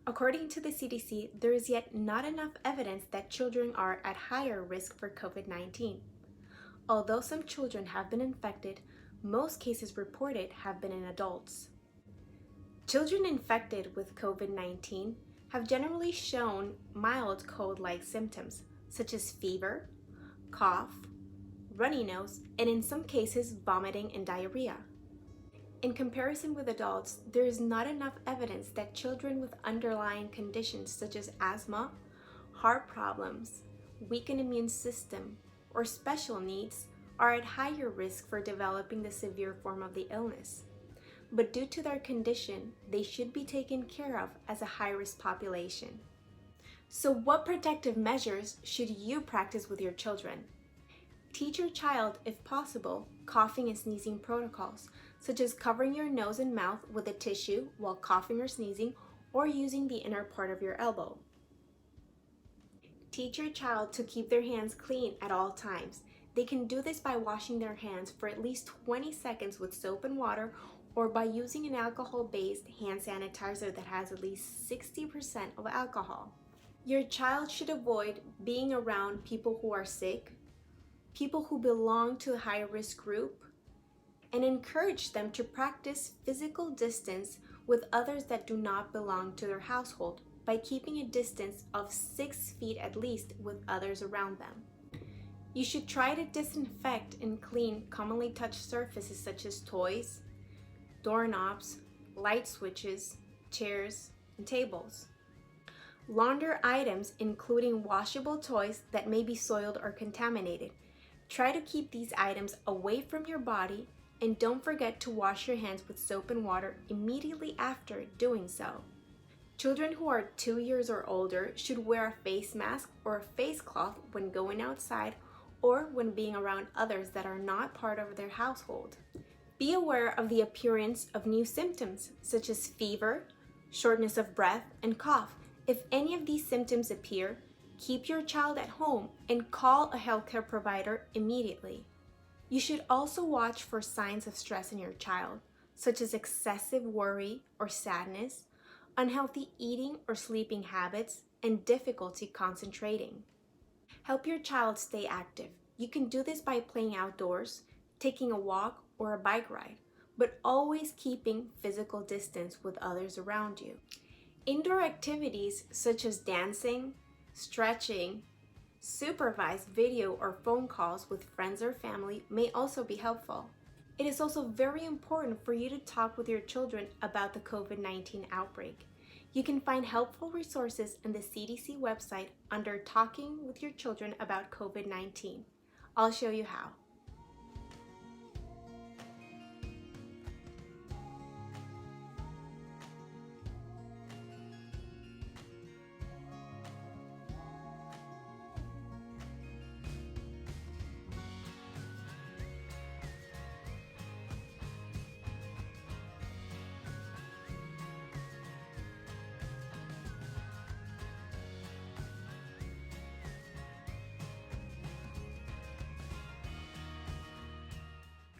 According to the CDC, there is yet not enough evidence that children are at higher risk for COVID-19. Although some children have been infected, most cases reported have been in adults. Children infected with COVID-19 have generally shown mild cold-like symptoms, such as fever, cough, runny nose, and in some cases, vomiting and diarrhea. In comparison with adults, there is not enough evidence that children with underlying conditions such as asthma, heart problems, weakened immune system, or special needs are at higher risk for developing the severe form of the illness. But due to their condition, they should be taken care of as a high-risk population. So what protective measures should you practice with your children? Teach your child, if possible, coughing and sneezing protocols, such as covering your nose and mouth with a tissue while coughing or sneezing, or using the inner part of your elbow. Teach your child to keep their hands clean at all times. They can do this by washing their hands for at least 20 seconds with soap and water, or by using an alcohol-based hand sanitizer that has at least 60% of alcohol. Your child should avoid being around people who are sick, people who belong to a high-risk group, and encourage them to practice physical distance with others that do not belong to their household by keeping a distance of 6 feet at least with others around them. You should try to disinfect and clean commonly touched surfaces such as toys, doorknobs, light switches, chairs, and tables. Launder items including washable toys that may be soiled or contaminated. Try to keep these items away from your body, and don't forget to wash your hands with soap and water immediately after doing so. Children who are 2 years or older should wear a face mask or a face cloth when going outside or when being around others that are not part of their household. Be aware of the appearance of new symptoms such as fever, shortness of breath, and cough. If any of these symptoms appear, keep your child at home and call a healthcare provider immediately. You should also watch for signs of stress in your child, such as excessive worry or sadness, unhealthy eating or sleeping habits, and difficulty concentrating. Help your child stay active. You can do this by playing outdoors, taking a walk, or a bike ride, but always keeping physical distance with others around you. Indoor activities such as dancing, stretching, supervised video or phone calls with friends or family may also be helpful. It is also very important for you to talk with your children about the COVID-19 outbreak. You can find helpful resources in the CDC website under Talking with Your Children about COVID-19. I'll show you how.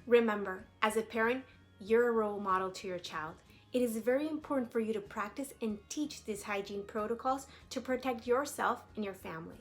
Remember, as a parent, you're a role model to your child. It is very important for you to practice and teach these hygiene protocols to protect yourself and your family.